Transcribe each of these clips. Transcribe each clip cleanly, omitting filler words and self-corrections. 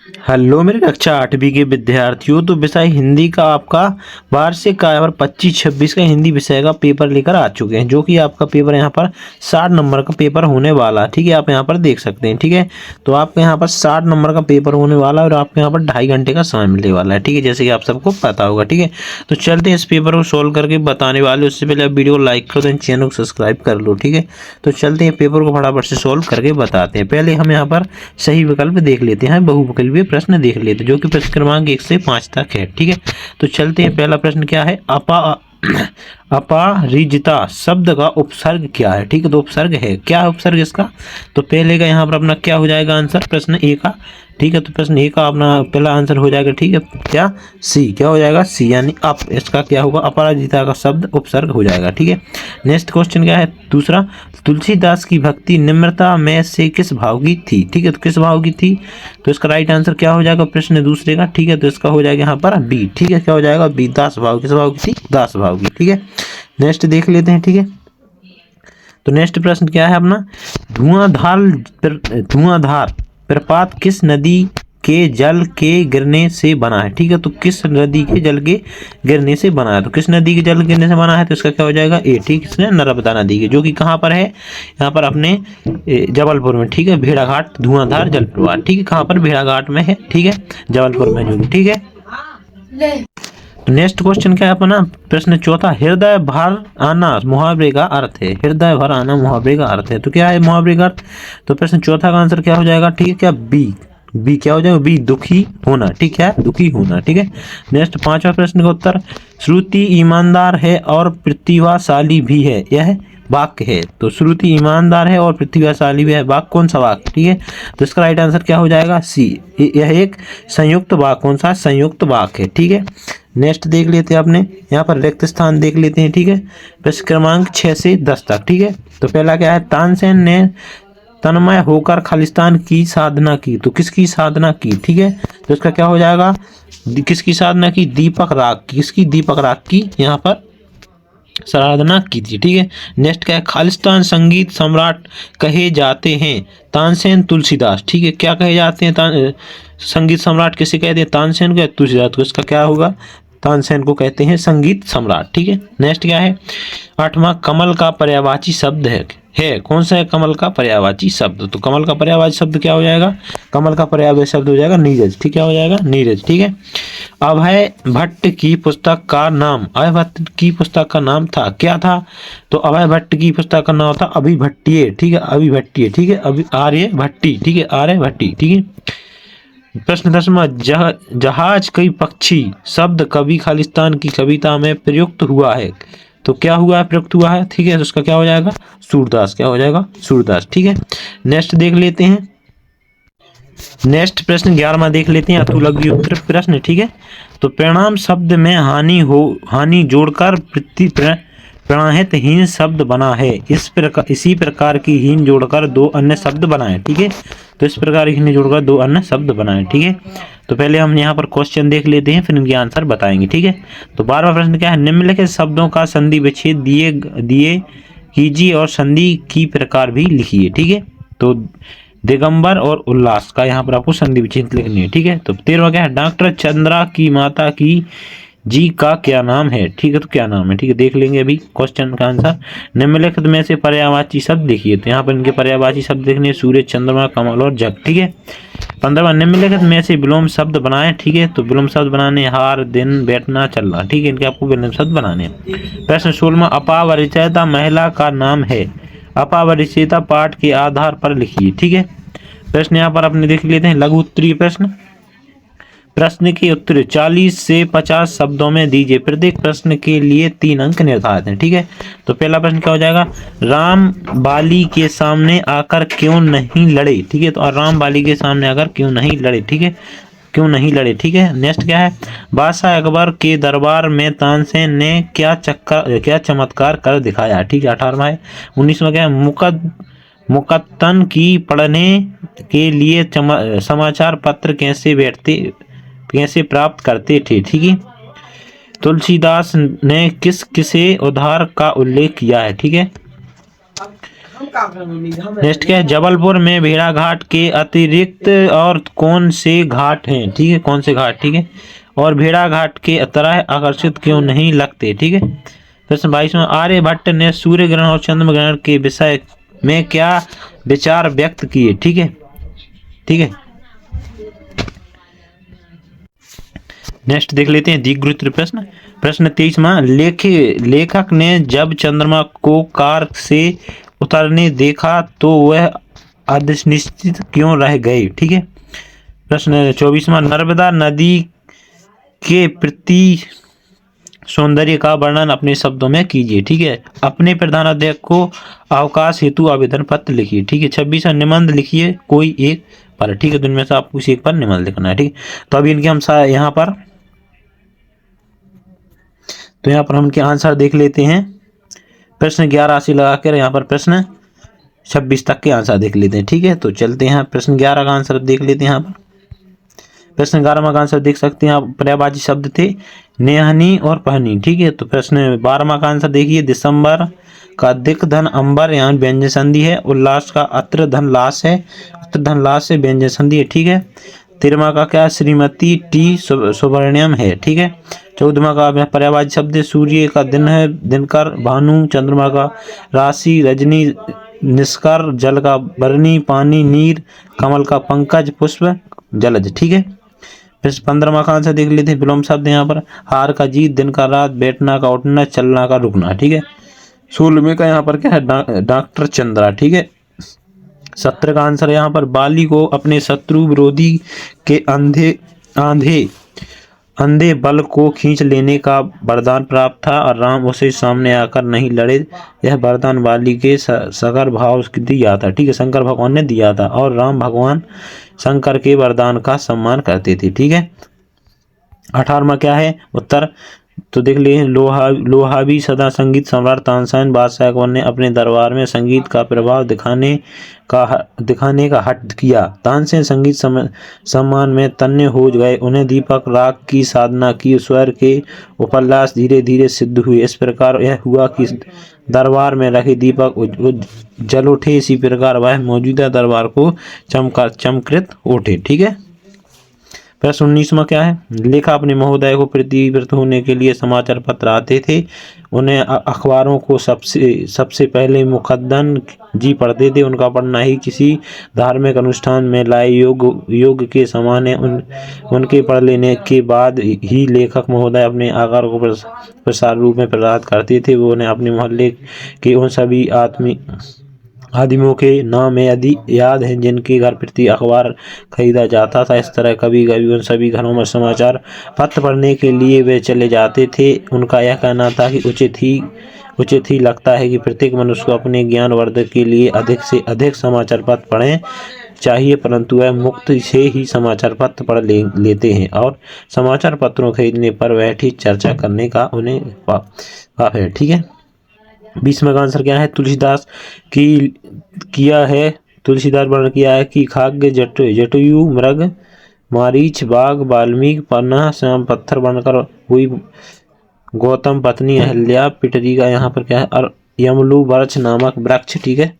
Hello मेरे कक्षा 8वीं के विद्यार्थियों। तो विषय हिंदी का आपका वार्षिक कार्यक्रम 25-26 का हिंदी विषय का पेपर लेकर आ चुके हैं, जो कि आपका पेपर यहाँ पर 60 नंबर का पेपर होने वाला है। ठीक है, आप यहाँ पर देख सकते हैं। ठीक है, तो आपके यहाँ पर 60 नंबर का पेपर होने वाला है और आपके यहाँ पर 2.5 घंटे का समय मिलने वाला है। ठीक है, जैसे कि आप सबको पता होगा। ठीक है, तो चलते हैं इस पेपर को सोल्व करके बताने वाले। उससे पहले आप वीडियो को लाइक कर दो, चैनल को सब्सक्राइब कर लो। ठीक है, तो चलते हैं पेपर को फटाफट से सोल्व करके बताते हैं। पहले हम यहाँ पर सही विकल्प देख लेते हैं, बहुविकल्पीय प्रश्न देख लेते हैं, जो कि प्रश्न क्रमांक 1 से 5 तक है। ठीक है, तो चलते हैं। पहला प्रश्न क्या है, अपराजिता शब्द का उपसर्ग क्या है। ठीक है, तो उपसर्ग है, क्या है उपसर्ग इसका। तो पहले का यहाँ पर अपना क्या हो जाएगा आंसर, प्रश्न ए का। ठीक है, तो प्रश्न ए का अपना पहला आंसर हो जाएगा। ठीक है, क्या सी, क्या हो जाएगा सी, यानी अप, इसका क्या होगा, अपराजिता का शब्द उपसर्ग हो जाएगा। ठीक है, नेक्स्ट क्वेश्चन क्या है दूसरा, तुलसीदास की भक्ति निम्रता में से किस भाव की थी। ठीक है, तो किस भाव की थी, तो इसका राइट आंसर क्या हो जाएगा प्रश्न दूसरे का। ठीक है, तो इसका हो जाएगा यहाँ पर बी। ठीक है, क्या हो जाएगा बी, दास भाव। किस भाव की थी, दास भाव की। ठीक है, नेक्स्ट देख लेते हैं। ठीक है, तो नेक्स्ट प्रश्न क्या है अपना, धुआंधार प्रपात किस नदी के जल के गिरने से बना है। ठीक है, तो किस नदी के जल के गिरने से बना है, तो किस नदी के जल गिरने से बना है, तो इसका क्या हो जाएगा ए। ठीक, इसने नर्मदा नदी के, जो कि कहाँ पर है, यहाँ पर अपने जबलपुर में। ठीक है, भेड़ाघाट धुआंधार जल प्रपात। ठीक है, कहाँ पर, भेड़ाघाट में है। ठीक है, जबलपुर में जो। ठीक है, नेक्स्ट क्वेश्चन क्या है अपना, प्रश्न चौथा, हृदय भर आना मुहावरे का अर्थ है। हृदय भर आना मुहावरे का अर्थ है, तो क्या है मुहावरे का अर्थ, तो प्रश्न चौथा का आंसर क्या हो जाएगा। ठीक है, क्या बी, बी क्या हो जाएगा बी, दुखी होना। ठीक है, दुखी होना। ठीक है, नेक्स्ट पांचवा प्रश्न का उत्तर, श्रुति ईमानदार है और प्रतिभाशाली भी है, यह वाक्य है। तो श्रुति ईमानदार है और प्रतिभाशाली भी है, वाक्य कौन सा वाक्य। ठीक है, तो इसका राइट आंसर क्या हो जाएगा सी, यह एक संयुक्त वाक्य, कौन सा संयुक्त वाक्य है। ठीक है, नेक्स्ट देख लेते हैं अपने यहाँ पर रिक्त स्थान देख लेते हैं। ठीक है, प्रश्न क्रमांक 6 से 10 तक। ठीक है, तो पहला क्या है, तानसेन ने तन्मय होकर खालिस्तान की साधना की, तो किसकी साधना की। ठीक है, तो इसका क्या हो जाएगा, किसकी साधना की, दीपक राग की, किसकी, दीपक राग की यहाँ पर साधना की थी। ठीक है, नेक्स्ट क्या है, खालिस्तान संगीत सम्राट कहे जाते हैं तानसेन तुलसीदास। ठीक है, क्या कहे जाते हैं, संगीत सम्राट किसे कहते हैं, तानसेन को या तुलसीदास को, इसका क्या होगा, तानसेन को कहते हैं संगीत सम्राट। ठीक है, नेक्स्ट क्या है, आठवां, कमल का पर्यायवाची शब्द है कौन सा है, कमल का पर्यायवाची शब्द। तो कमल का पर्यायवाची शब्द क्या हो जाएगा, कमल का पर्यायवाची शब्द हो जाएगा नीरज। ठीक, क्या हो जाएगा नीरज। ठीक है, अभय भट्ट की पुस्तक का नाम, अभय भट्ट की पुस्तक का नाम था, क्या था, तो अभय भट्ट की पुस्तक का नाम था अभिभट्टीय। ठीक है, अभिभट्टीय। ठीक है, अभी आर्य भट्टी। ठीक है, आर्य भट्टी। ठीक है, प्रश्न 10वां, जहाज कई पक्षी शब्द कवि खालिस्तान की कविता में प्रयुक्त हुआ है, तो क्या हुआ है, प्रयुक्त हुआ है। ठीक है, तो उसका क्या हो जाएगा सूरदास, क्या हो जाएगा सूरदास। ठीक है, नेक्स्ट देख लेते हैं। नेक्स्ट प्रश्न 11वां देख लेते हैं, अतुलगी उत्तर प्रश्न। ठीक है, तो परिणाम शब्द में हानि जोड़कर प्रणाहित हीन शब्द बना है, इसी प्रकार की हीन जोड़कर दो अन्य शब्द बनाए। ठीक है, तो इस प्रकार हीन जोड़कर दो अन्य शब्द बनाए। ठीक है, तो पहले हम यहाँ पर क्वेश्चन देख लेते हैं, फिर इनके आंसर बताएंगे। ठीक है, तो 12वां प्रश्न क्या है, निम्नलिखित शब्दों का संधि विच्छेद दिए कीजिए और संधि की प्रकार भी लिखिए। ठीक है, तो दिगंबर और उल्लास का यहाँ पर आपको संधि विच्छेद लिखनी है। ठीक है, तो 13वां क्या है, डॉक्टर चंद्रा की माता की जी का क्या नाम है। ठीक है, तो क्या नाम है। ठीक है, देख लेंगे अभी क्वेश्चन का आंसर। निम्नलिखित में से पर्यायवाची शब्द लिखिए, तो यहाँ पर इनके पर्यायवाची शब्द लिखने, सूर्य, चंद्रमा, कमल और जग। ठीक है, 15वां, निम्नलिखित में से विलोम शब्द बनाए। ठीक है, तो विलोम शब्द बनाने, हार, दिन, बैठना, चलना। ठीक है, इनके आपको विलोम शब्द बनाने। प्रश्न 16वां, अपरिचयता महिला का नाम है, अपरिचयता पाठ के आधार पर लिखिए। ठीक है, प्रश्न यहाँ पर अपने देख लेते हैं, लघु उत्तरीय प्रश्न। प्रश्न के उत्तर 40 से 50 शब्दों में दीजिए, प्रत्येक प्रश्न के लिए 3 अंक निर्धारित हैं। ठीक है, तो पहला प्रश्न क्या हो जाएगा, राम बाली के सामने आकर क्यों नहीं लड़े। ठीक है, तो राम बाली के सामने आकर क्यों नहीं लड़े। ठीक है, क्यों नहीं लड़े। ठीक है, नेक्स्ट क्या है, बादशाह अकबर के दरबार में तानसेन ने क्या चमत्कार कर दिखाया। ठीक है, 18वां है। 19वां क्या है, मुकत्तन की पढ़ने के लिए समाचार पत्र कैसे प्राप्त करते थे। ठीक है, तुलसीदास ने किसे उधार का उल्लेख किया है। ठीक है, नेक्स्ट क्या है, जबलपुर में भेड़ा घाट के अतिरिक्त और कौन से घाट हैं, ठीक है, कौन से घाट, ठीक है, और भेड़ा घाट के तरह आकर्षित क्यों नहीं लगते, ठीक है। प्रश्न 22 में, आर्यभट्ट ने सूर्य ग्रहण और चंद्र ग्रहण के विषय में क्या विचार व्यक्त किए, ठीक है, ठीक है। नेक्स्ट देख लेते हैं दीर्घवृत्त प्रश्न। प्रश्न 23 में, लेखक ने जब चंद्रमा को कार से उतरने देखा तो वह अनिश्चित क्यों रह गए, ठीक है। प्रश्न 24 में, नर्मदा नदी के प्रति सौंदर्य का वर्णन अपने शब्दों में कीजिए, ठीक है। अपने प्रधानाध्यापक को अवकाश हेतु आवेदन पत्र लिखिए, ठीक है। 26 में, निबंध लिखिए कोई एक पर, ठीक है, जिनमें से आपको किसी एक पर निबंध लिखना है, ठीक है। तो अभी इनके हम यहाँ पर हम इनके आंसर देख लेते हैं। प्रश्न 11 से लगाकर यहाँ पर प्रश्न 26 तक के आंसर देख लेते हैं, ठीक है। तो चलते हैं प्रश्न 11 का आंसर देख लेते हैं। यहाँ पर प्रश्न 11 का आंसर देख सकते हैं आप, पर्यायवाची शब्द थे नेहनी और पहनी, ठीक है। तो प्रश्न 12 का आंसर देखिए, दिसंबर का दिक धन अंबर, यहाँ व्यंजन संधि है। उल्लास का अत्र धन लाश है, अत्र धन लाश से व्यंजन संधि है, ठीक है। 13 का क्या, श्रीमती टी सुब्रमण्यम है, ठीक है। 14 का पर्यायवाची शब्द है, सूर्य का दिन है दिनकर, भानु, चंद्रमा का राशि रजनी, निष्कर, जल का बरनी, पानी नीर, कमल का पंकज, पुष्प जलज, ठीक है। फिर 15 का आंसर देख लेते हैं, विलोम शब्द यहाँ पर, हार का जीत, दिन का रात, बैठना का उठना, चलना का रुकना, ठीक है। 16 का यहाँ पर क्या है, डॉक्टर चंद्रा, ठीक है। 17 का आंसर यहाँ पर, बाली को अपने शत्रु विरोधी के अंधे बल को खींच लेने का वरदान प्राप्त था और राम उसे सामने आकर नहीं लड़े, यह वरदान बाली के शंकर भाव दिया था, ठीक है, शंकर भगवान ने दिया था और राम भगवान शंकर के वरदान का सम्मान करते थे, ठीक है। 18वां क्या है उत्तर, तो देख लिए, लोहावी सदा संगीत सम्राट तानसेन बादशाह अकबर ने अपने दरबार में संगीत का प्रभाव दिखाने का हट किया। तानसेन संगीत सम्मान में तन्ने हो गए, उन्हें दीपक राग की साधना की, स्वर के उपल्लास धीरे धीरे सिद्ध हुए। इस प्रकार यह हुआ कि दरबार में रखे दीपक जल उठे, इसी प्रकार वह मौजूदा दरबार को चमकृत उठे, ठीक है। प्रश्न 19वां क्या है, लेखा अपने महोदय को प्रतिव्रत होने के लिए समाचार पत्र आते थे, उन्हें अखबारों को सबसे पहले मुकद्दम जी पढ़ते थे, उनका पढ़ना ही किसी धार्मिक अनुष्ठान में लाए योग के समान है। उनके पढ़ लेने के बाद ही लेखक महोदय अपने आकार को प्रसार रूप में प्रदान करते थे। वो उन्हें अपने मोहल्ले के उन सभी आदमियों के नाम याद हैं जिनके घर प्रति अखबार खरीदा जाता था। इस तरह कभी कभी उन सभी घरों में समाचार पत्र पढ़ने के लिए वे चले जाते थे। उनका यह कहना था कि उचित ही लगता है कि प्रत्येक मनुष्य को अपने ज्ञान वर्धन के लिए अधिक से अधिक समाचार पत्र पढ़ें चाहिए, परंतु वह मुक्त से ही समाचार पत्र पढ़ लेते हैं और समाचार पत्रों खरीदने पर वह ठीक चर्चा करने का उन्हें पाप है, ठीक है। 20वां का आंसर क्या है, तुलसीदास वर्णन किया है कि खाग्य जटयु मृग मारीच बाघ वाल्मीकि पन्ना श्याम पत्थर बनकर हुई गौतम पत्नी अहल्या पिटरी का यहाँ पर क्या है, और यमलू वृक्ष नामक वृक्ष, ठीक है।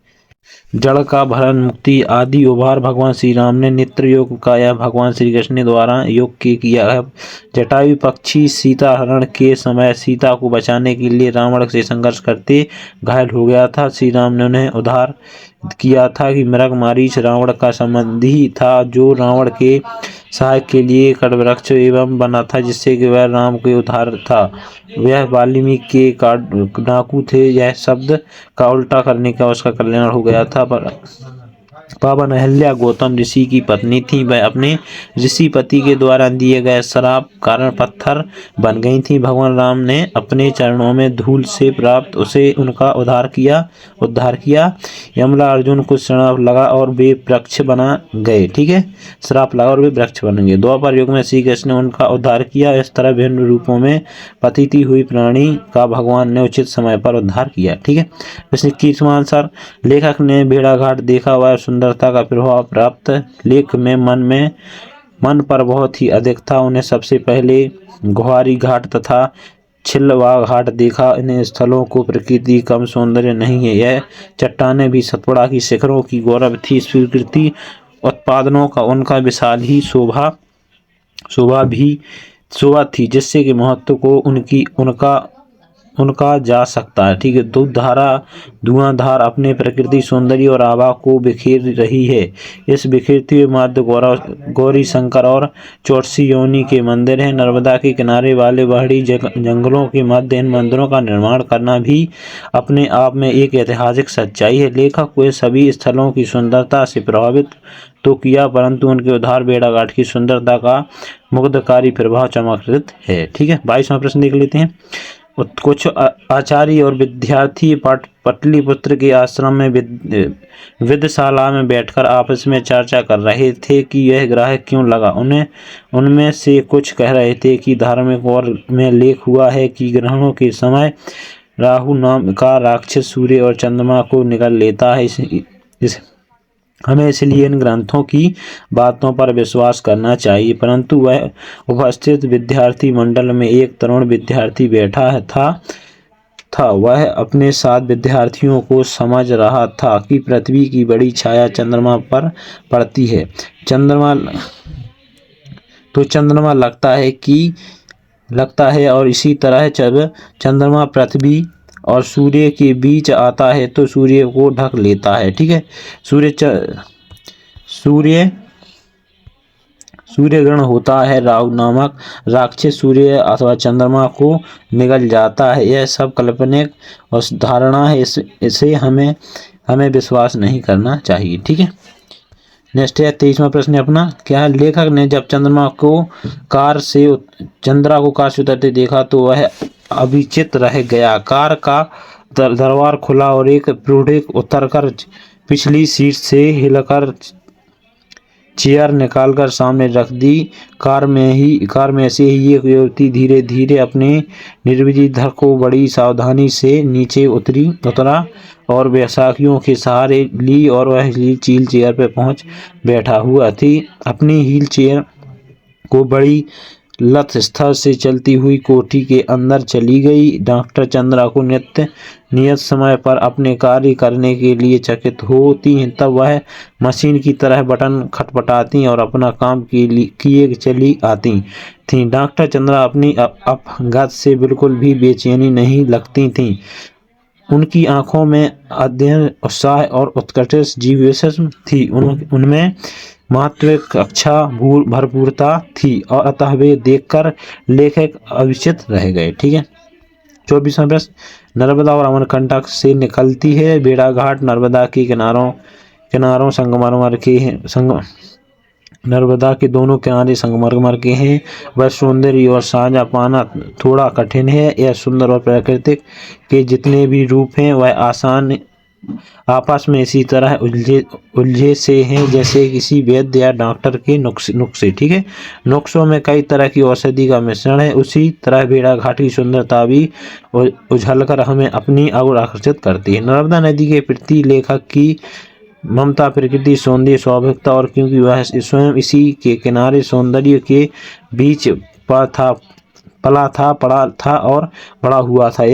जड़ का भरण मुक्ति आदि उभार भगवान श्री राम ने नेत्र योग का या भगवान श्री कृष्ण द्वारा योग किया है। जटायु पक्षी सीता हरण के समय सीता को बचाने के लिए रावण से संघर्ष करते घायल हो गया था। श्री राम ने उन्हें उद्धार किया था कि मृग मारीच रावण का संबंधी था, जो रावण के सहायक के लिए कटवृक्ष एवं बना था, जिससे कि वह राम के उद्धार था। वह वाल्मीकि के डाकू थे, यह शब्द का उल्टा करने का उसका कल्याण हो गया था। पर पावन अहल्या गौतम ऋषि की पत्नी थी, वह अपने ऋषि पति के द्वारा दिए गए श्राप कारण पत्थर बन गई थी। भगवान राम ने अपने चरणों में धूल से प्राप्त उसे उनका उद्धार किया। यमला अर्जुन को श्राप लगा और वे वृक्ष बना गए, ठीक है, श्राप लगा और वे वृक्ष बन गए। द्वापर युग में श्री कृष्ण ने उनका उद्धार किया। इस तरह विभिन्न रूपों में पतिती हुई प्राणी का भगवान ने उचित समय पर उद्धार किया, ठीक है। इसमें 21वां आंसर, लेखक ने भेड़ाघाट देखा वह सुंदरता का प्रभाव प्राप्त लेख में मन पर बहुत ही अधिक था। उन्हें सबसे पहले गुहारी घाट तथा छिलवा घाट देखा। इन स्थलों को प्रकृति कम सौंदर्य नहीं है, यह चट्टानें भी सतपुड़ा की शिखरों की गौरव थी। स्वीकृति उत्पादनों का उनका विशाल ही शोभा थी, जिससे कि महत्व को उनका जा सकता है। ठीक है, धुआंधार अपने प्रकृति सौंदर्य और आभा को बिखेर रही है। इस बिखेरती हुए मध्य गौरी शंकर और चौरसी योनि के मंदिर हैं। नर्मदा के किनारे वाले पहाड़ी जंगलों के मध्य इन मंदिरों का निर्माण करना भी अपने आप में एक ऐतिहासिक सच्चाई है। लेखक को सभी स्थलों की सुंदरता से प्रभावित तो किया, परंतु उनके उधार बेड़ाघाट की सुंदरता का मुग्धकारी प्रभाव चमत्कृत है। ठीक है, 22वां प्रश्न देख लेते हैं। कुछ आचार्य और विद्यार्थी पाटलिपुत्र के आश्रम में विद्याशाला में बैठकर आपस में चर्चा कर रहे थे कि यह ग्रह क्यों लगा। उनमें से कुछ कह रहे थे कि धार्मिक और में लेख हुआ है कि ग्रहणों के समय राहु नाम का राक्षस सूर्य और चंद्रमा को निगल लेता है। हमें इसलिए इन ग्रंथों की बातों पर विश्वास करना चाहिए। परंतु वह उपस्थित विद्यार्थी मंडल में एक तरुण विद्यार्थी बैठा था। वह अपने साथ विद्यार्थियों को समझ रहा था कि पृथ्वी की बड़ी छाया चंद्रमा पर पड़ती है। चंद्रमा लगता है और इसी तरह जब चंद्रमा पृथ्वी और सूर्य के बीच आता है तो सूर्य को ढक लेता है। ठीक है, सूर्य ग्रहण होता है। राहु नामक राक्षस सूर्य अथवा चंद्रमा को निगल जाता है। यह सब काल्पनिक और धारणा है, इसे हमें विश्वास नहीं करना चाहिए। ठीक है, नेक्स्ट है 23वां प्रश्न अपना क्या है। लेखक ने जब चंद्रा को कार से उतरते देखा तो वह अविचलित रह गया। कार का दरवार खुला और एक प्रौढ़ उतरकर पिछली सीट से हिलकर चेयर निकालकर सामने रख दी। कार में से ही एक युवती धीरे धीरे अपने निर्जीव धड़ को बड़ी सावधानी से नीचे उतरा और बैसाखियों के सहारे ली और वह व्हील चेयर पर पहुंच बैठा हुआ थी। अपनी व्हील चेयर को बड़ी लत स्थल से चलती हुई कोठी के अंदर चली गई। डॉक्टर चंद्रा को नियत समय पर अपने कार्य करने के लिए चकित होती हैं, तब वह मशीन की तरह बटन खटपटाती और अपना काम किए चली आती थीं। डॉक्टर चंद्रा अपनी अपघात से बिल्कुल भी बेचैनी नहीं लगती थीं। उनकी आंखों में अध्ययन, उत्साह और उत्कृष्ट जीवविशेष थी। उनमें मात्विक अच्छा भरपूरता थी और अतः वे देखकर लेखक अविचलित रह गए। ठीक है, 24वां प्रश्न। नर्मदा और अमरकंटक से निकलती है। बेड़ाघाट नर्मदा के किनारों संगमरमर के हैं। नर्मदा के दोनों किनारे संगमरमर के हैं। वह सौंदर्य और साझा पाना थोड़ा कठिन है। यह सुंदर और प्राकृतिक के जितने भी रूप हैं वह आसान आपस में इसी तरह उलझे से हैं जैसे किसी वैद्य या डॉक्टर के नुस्खे। ठीक है, नुस्खों में कई तरह की औषधि का मिश्रण है। उसी तरह बेड़ाघाट की सुंदरता भी उछलकर हमें अपनी ओर आकर्षित करती है। नर्मदा नदी के प्रति लेखक की ममता प्रकृति सौंदर्य स्वाभाविकता और क्योंकि वह स्वयं इसी के किनारे सौंदर्य के बीच पला था और बड़ा हुआ था।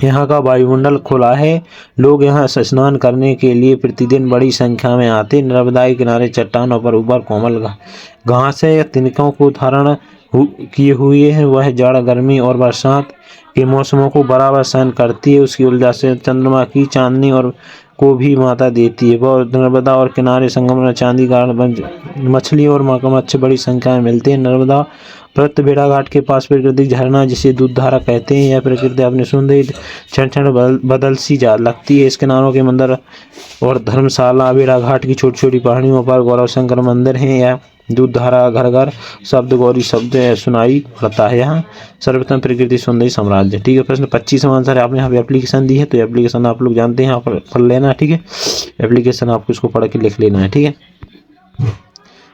यहाँ का वायुमंडल खुला है। लोग यहाँ स्नान करने के लिए प्रतिदिन बड़ी संख्या में आते। नर्मदा के किनारे चट्टानों पर ऊपर कोमल घास है, तिनकों को धारण किए हुए हैं। वह जाड़, गर्मी और बरसात के मौसमों को बराबर सहन करती है। उसकी ऊर्जा से चंद्रमा की चांदनी और को भी माता देती है। वह नर्मदा और किनारे संगम में चांदी का मछली और मगरमच्छ बड़ी संख्या में मिलते हैं। नर्मदा प्रत्येक बेड़ाघाट के पास प्राकृतिक झरना जिसे दूधधारा कहते हैं। यह प्रकृति अपने सौंदर्य क्षण क्षण बदल सी जा लगती है। इस किनारों के मंदिर और धर्मशाला बेड़ाघाट की छोटी छोटी पहाड़ियों पर गौरव शंकर मंदिर हैं। यह दूधधारा घर घर शब्द गौरी शब्द सुनाई पड़ता है। यहाँ सर्वप्रथम प्रकृति सौंदर्य साम्राज्य। ठीक है, प्रश्न 25वां आंसर है। आपने यहाँ पे एप्लीकेशन दी है तो एप्लीकेशन आप लोग जानते हैं, यहाँ पर पढ़ लेना। ठीक है, एप्लीकेशन आपको इसको पढ़ के लिख लेना है। ठीक है,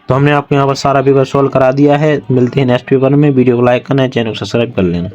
तो हमने आपको यहाँ पर सारा पेपर सॉल्व करा दिया है। मिलते हैं नेक्स्ट पेपर में। वीडियो को लाइक करना है, चैनल को सब्सक्राइब कर लेना।